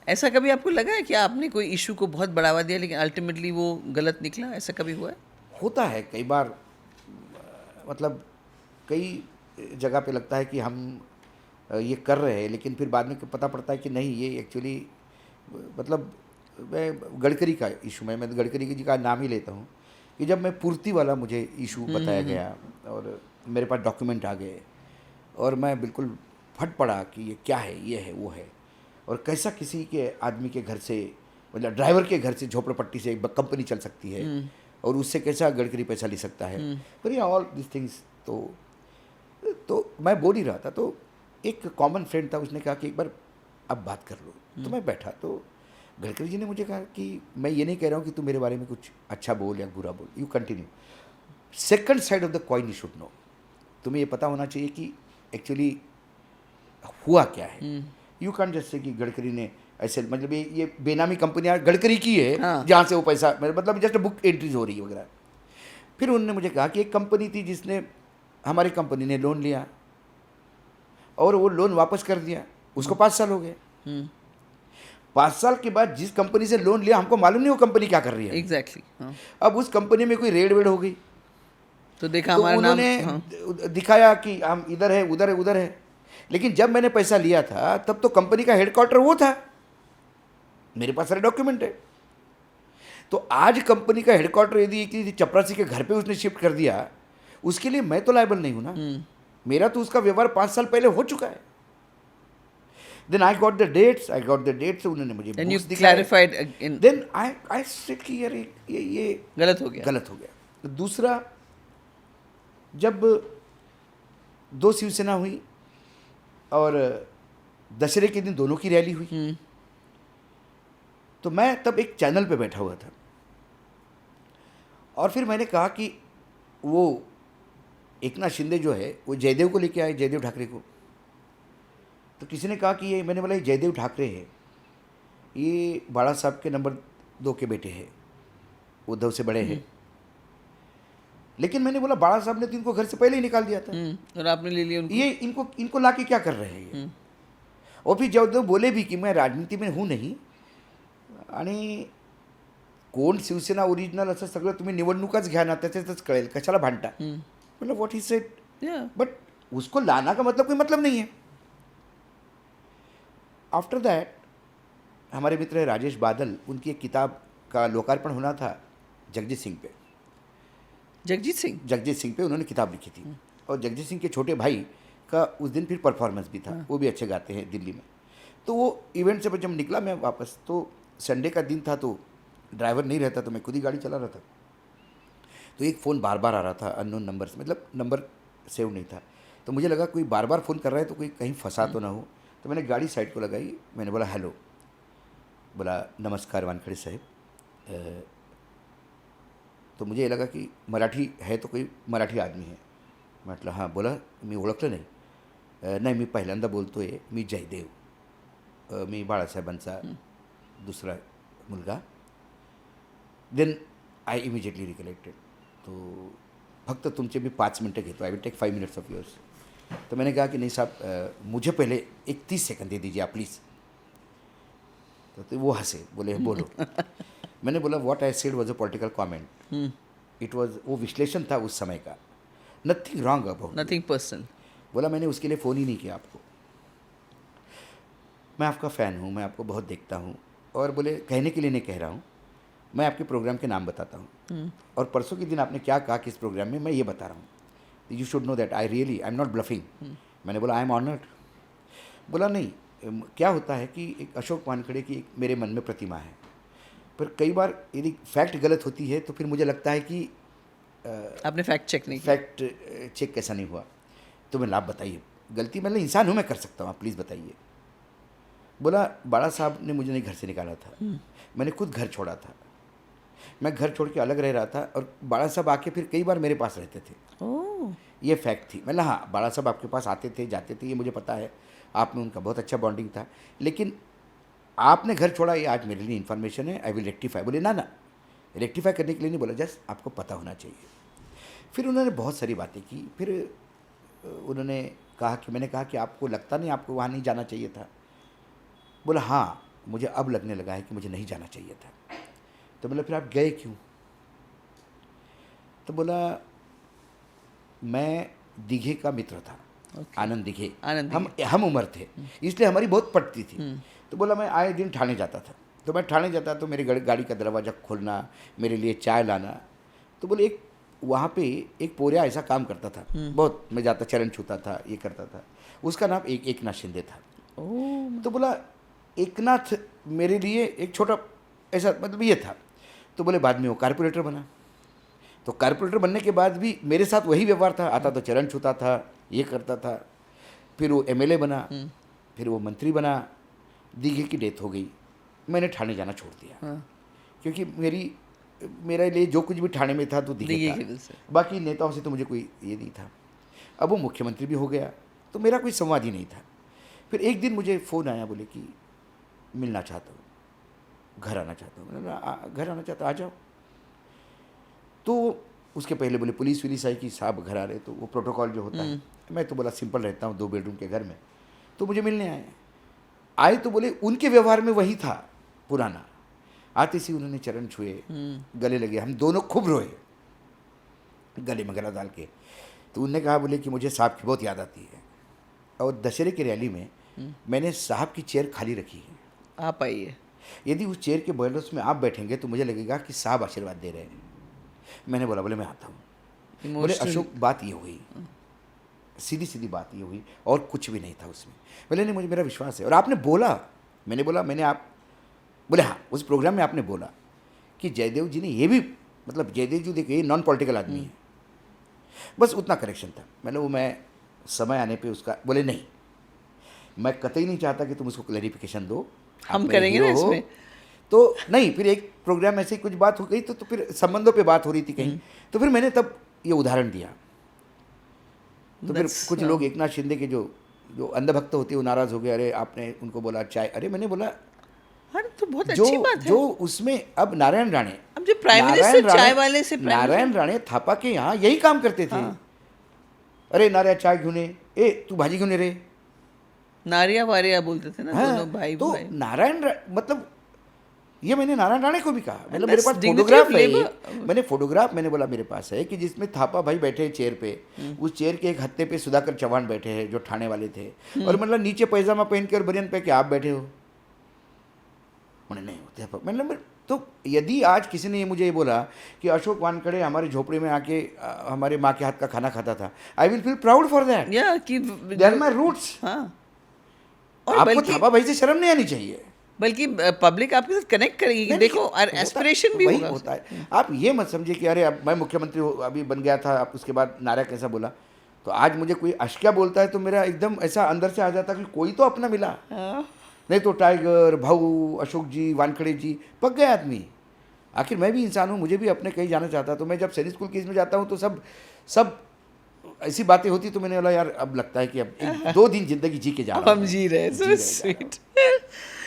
ऐसा कभी आपको लगा है कि आपने कोई इशू को बहुत बढ़ावा दिया लेकिन अल्टीमेटली वो गलत निकला, ऐसा कभी हुआ है? होता है कई बार, मतलब कई जगह पे लगता है कि हम ये कर रहे हैं, लेकिन फिर बाद में पता पड़ता है कि नहीं, ये एक्चुअली मतलब मैं गडकरी का इशू में मैं गडकरी जी का नाम ही लेता हूँ कि जब मैं पूर्ति वाला मुझे इशू बताया गया और मेरे पास डॉक्यूमेंट आ गए और मैं बिल्कुल फट पड़ा कि ये क्या है, ये है, वो है, और कैसा किसी के आदमी के घर से, मतलब ड्राइवर के घर से झोपड़पट्टी से एक कंपनी चल सकती है और उससे कैसा गडकरी पैसा ले सकता है, पर ये ऑल दिस थिंग्स। तो मैं बोल ही रहा था, तो एक कॉमन फ्रेंड था, उसने कहा कि एक बार अब बात कर लो। तो मैं बैठा, तो गडकरी जी ने मुझे कहा कि मैं ये नहीं कह रहा हूँ कि तू मेरे बारे में कुछ अच्छा बोल या बुरा बोल, you continue, second side of the coin you should know. तुम्हें ये पता होना चाहिए कि एक्चुअली हुआ क्या है। यू कांट जस्ट से कि गडकरी ने ऐसे, मतलब ये बेनामी कंपनियां गडकरी की है, हाँ। जहाँ से वो पैसा, मतलब जस्ट बुक एंट्रीज हो रही है वगैरह। फिर उन्होंने मुझे कहा कि एक कंपनी थी जिसने, हमारी कंपनी ने लोन लिया और वो लोन वापस कर दिया, उसको 5 साल हो गए। 5 साल के बाद जिस कंपनी से लोन लिया, हमको मालूम नहीं वो कंपनी क्या कर रही है। एग्जैक्टली हाँ। अब उस कंपनी में कोई रेड वेड हो गई, तो देखा तो हमारा नाम, उन्होंने हाँ। दिखाया कि हम इधर है, उधर है, उधर है। लेकिन जब मैंने पैसा लिया था तब तो कंपनी का हेडक्वार्टर वो था, मेरे पास सारे डॉक्यूमेंट है। तो आज कंपनी का हेडक्वार्टर यदि किसी चपरासी के घर पे उसने शिफ्ट कर दिया, उसके लिए मैं तो लायबल नहीं हूं ना, मेरा तो उसका व्यवहार 5 साल पहले हो चुका है। Then I got the dates, उन्होंने मुझे एंड यू books दिखाए। Clarified in, then I said कि यार ये गलत हो गया। गलत हो गया। तो दूसरा, जब 2 शिवसेना हुई और दशहरे के दिन दोनों की रैली हुई, तो मैं तब एक चैनल पे बैठा हुआ था और फिर मैंने कहा कि वो एकनाथ शिंदे जो है वो जयदेव को लेके आए, जयदेव ठाकरे को। तो किसी ने कहा कि ये, मैंने बोला ये जयदेव ठाकरे है, ये बाला साहब के नंबर 2 के बेटे हैं, उद्धव से बड़े हैं। लेकिन मैंने बोला बाला साहब ने तो इनको घर से पहले ही निकाल दिया था, और आपने ले लिया उनको। ये इनको ला के क्या कर रहे हैं ये। और फिर जयदेव बोले भी कि मैं राजनीति में हूँ नाही आणि कोण शिवसेना ओरिजिनल असं सगळं तुम्ही निवडणुकाच घ्या ना, त्याच्यातच कळेल, कशाला भांडता। मतलब व्हाट ही सेड, बट उसको लाना का मतलब कोई मतलब नहीं है। आफ्टर दैट हमारे मित्र राजेश बादल, उनकी एक किताब का लोकार्पण होना था जगजीत सिंह पे। जगजीत सिंह पे उन्होंने किताब लिखी थी और जगजीत सिंह के छोटे भाई का उस दिन फिर परफॉर्मेंस भी था, वो भी अच्छे गाते हैं दिल्ली में। तो वो इवेंट से जब निकला मैं वापस, तो संडे का दिन था, तो ड्राइवर नहीं रहता, तो मैं खुद ही गाड़ी चला रहा था। तो एक फ़ोन बार बार आ रहा था अननोन नंबर से, मतलब नंबर सेव नहीं था। तो मुझे लगा कोई बार बार फ़ोन कर रहा है तो कोई कहीं फंसा तो ना हो। तो मैंने गाड़ी साइड को लगाई, मैंने बोला हेलो, बोला नमस्कार वानखड़े साहेब। तो मुझे ये लगा कि मराठी है, तो कोई मराठी आदमी है। म्हटलं हां बोला, मी ओळखलं नाही। नाही, मी पहिल्यांदा बोलतो आहे, मी जयदेव, मी बाळासाहेबांचा दुसरा मुलगा। देन आय इमिजिएटली रिकलेक्टेड, तो फक्त तुमचे मी 5 मिनटं घेतो, I will take 5 minutes of yours. तो मैंने कहा कि नहीं साहब, मुझे पहले एक 30 सेकंड दे दीजिए आप प्लीज़। तो वो हंसे, बोले बोलो। मैंने बोला what I said was a political comment, it was, वो विश्लेषण था उस समय का, nothing wrong about, nothing personal. बोला मैंने उसके लिए फ़ोन ही नहीं किया आपको, मैं आपका फ़ैन हूँ, मैं आपको बहुत देखता हूँ, और बोले कहने के लिए नहीं कह रहा हूँ, मैं आपके प्रोग्राम के नाम बताता हूँ, और परसों के दिन आपने क्या कहा किस प्रोग्राम में, मैं ये बता रहा हूँ, you should know that I really I am not bluffing. मैंने बोला आई एम ऑनर्ड। बोला नहीं, क्या होता है कि एक अशोक वानखड़े की एक मेरे मन में प्रतिमा है, पर कई बार यदि फैक्ट गलत होती है तो फिर मुझे लगता है कि आपने फैक्ट चेक नहीं किया। फैक्ट चेक कैसा नहीं हुआ, तो मैं आप बताइए, गलती मतलब इंसान हूँ, मैं कर सकता हूँ, आप प्लीज़ बताइए। बोला बाला साहब ने मुझे नहीं घर से निकाला था, मैंने खुद घर छोड़ा था, मैं घर छोड़ के अलग रह रहा था, और बाला साहब आके फिर कई बार मेरे पास रहते थे। ओह, ये फैक्ट थी। मतलब हाँ, बाला साहब आपके पास आते थे जाते थे, ये मुझे पता है, आप में उनका बहुत अच्छा बॉन्डिंग था, लेकिन आपने घर छोड़ा ये आज मेरे लिए इन्फॉर्मेशन है, आई विल रेक्टिफाई। बोले ना ना, रेक्टिफाई करने के लिए नहीं बोला, जस्ट आपको पता होना चाहिए। फिर उन्होंने बहुत सारी बातें की, फिर उन्होंने कहा कि, मैंने कहा कि आपको लगता नहीं आपको वहाँ नहीं जाना चाहिए था। बोला हाँ, मुझे अब लगने लगा है कि मुझे नहीं जाना चाहिए था। तो बोला फिर आप गए क्यों? तो बोला मैं दीघे का मित्र था, आनंद दीघे, आनंद हम उम्र थे, इसलिए हमारी बहुत पटती थी। तो बोला मैं आए दिन ठाणे जाता था, तो मैं ठाणे जाता तो मेरी गाड़ी का दरवाज़ा खोलना, मेरे लिए चाय लाना। तो बोले एक वहाँ पे एक पोरिया ऐसा काम करता था, बहुत, मैं जाता चरण छूता था, ये करता था, उसका नाम एकनाथ शिंदे था। ओह, तो बोला एकनाथ मेरे लिए एक छोटा ऐसा मतलब ये था। तो बोले बाद में वो कारपोरेटर बना। तो कारपोरेटर बनने के बाद भी मेरे साथ वही व्यवहार था, आता तो चरण छूता था, ये करता था। फिर वो एमएलए बना, फिर वो मंत्री बना। दीघे की डेथ हो गई, मैंने ठाणे जाना छोड़ दिया। हाँ, क्योंकि मेरे लिए जो कुछ भी ठाणे में था तो दीघे दीघे की था, वजह से। बाकी नेताओं से तो मुझे कोई ये नहीं था। अब वो मुख्यमंत्री भी हो गया तो मेरा कोई संवाद ही नहीं था। फिर एक दिन मुझे फ़ोन आया, बोले कि मिलना चाहता हूँ, घर आना चाहता हूँ। मैंने बोला, घर आना चाहता, आ जाओ। तो उसके पहले बोले पुलिस वुलिस आई कि साहब घर आ रहे, तो वो प्रोटोकॉल जो होता है। मैं तो बोला सिंपल रहता हूँ 2 बेडरूम के घर में, तो मुझे मिलने आए तो बोले उनके व्यवहार में वही था पुराना। आते सी उन्होंने चरण छुए, गले लगे, हम दोनों खूब रोए गले में गला डाल के। तो उनने कहा, बोले कि मुझे साहब की बहुत याद आती है, और दशहरे की रैली में मैंने साहब की चेयर खाली रखी है, आप आइए। यदि उस चेयर के बगल में आप बैठेंगे तो मुझे लगेगा कि साहब आशीर्वाद दे रहे हैं। मैंने बोला, बोले मैं आता हूँ। बोले अशोक बात ये हुई, सीधी सीधी बात ये हुई, और कुछ भी नहीं था उसमें। बोले नहीं, मुझे मेरा विश्वास है। और आपने बोला, मैंने बोला मैंने आप, बोले हाँ, उस प्रोग्राम में आपने बोला कि जयदेव जी ने ये भी, मतलब जयदेव जी देखिए नॉन पॉलिटिकल आदमी है, बस उतना करेक्शन था। मैंने वो मैं समय आने पे उसका, बोले नहीं, मैं कतई नहीं चाहता कि तुम उसको क्लैरिफिकेशन दो, हम आप मेरे करेंगे ना हीरो हो। इसमें। तो नहीं, फिर एक प्रोग्राम ऐसे ही कुछ बात हो गई, तो फिर संबंधों पे बात हो रही थी कहीं, तो फिर मैंने तब ये उदाहरण दिया। तो फिर That's- कुछ लोग एकनाथ शिंदे के जो अंधभक्त होते हैं वो नाराज़ हो गए, अरे आपने उनको बोला चाय। अरे मैंने बोला अरे तो बहुत जो अच्छी बात है। जो उसमें अब नारायण राणे, अब जो प्राइम नारायण मिनिस्टर राणे- चाय वाले से प्राइम नारायण राणे थापा के यहाँ यही काम करते थे। अरे नारायण चाय घेऊन ये, ए तू भाजी घेऊन ये रे। नारिया वारिया बोलते थे ना, हाँ, दोनों भाई तो भाई। मतलब ये मैंने नारायण राणे को भी कहा, मतलब that's मेरे पास dignity फोटोग्राफ of है labor. मैंने फोटोग्राफ मैंने बोला मेरे पास है कि जिसमें थापा भाई बैठे हैं चेयर पे, उस चेयर के एक हत्थे पे सुधाकर चौहान बैठे हैं जो ठाणे वाले थे, और मतलब नीचे पैजामा पहन के और बनियान पहन के आप बैठे हो। मैंने नहीं होते, मतलब तो यदि आज किसी ने ये मुझे ये बोला कि अशोक वानखेड़े हमारे झोपड़ी में आके हमारे माँ के हाथ का खाना खाता था, I will feel proud for that, या कि दे आर माई रूट्स। हाँ, और आपको बल्कि थापा भाई से शर्म नहीं आनी चाहिए। बल्कि पब्लिक आपके साथ कनेक्ट करेगी कि नहीं, देखो, और एस्पिरेशन भी वही होगा। होता है। आप ये मत समझिए कि अरे अब मैं मुख्यमंत्री अभी बन गया था, आप उसके बाद नारा कैसा बोला, तो आज मुझे कोई अशक्या बोलता है तो मेरा एकदम ऐसा अंदर से आ जाता कि कोई तो अपना मिला। हाँ, नहीं तो टाइगर भाऊ, अशोक जी, वानखेड़े जी, पक गए आदमी। आखिर मैं भी इंसान हूँ, मुझे भी अपने कहीं जाना चाहता। तो मैं जब सैनिक स्कूल की इसमें जाता हूँ तो सब ऐसी बातें होती, तो मैंने बोला यार अब लगता है कि अब 2 दिन जिंदगी जी के जा रहा हम हूँ। जी रहे, जी सो रहे जा रहा हूँ। स्वीट।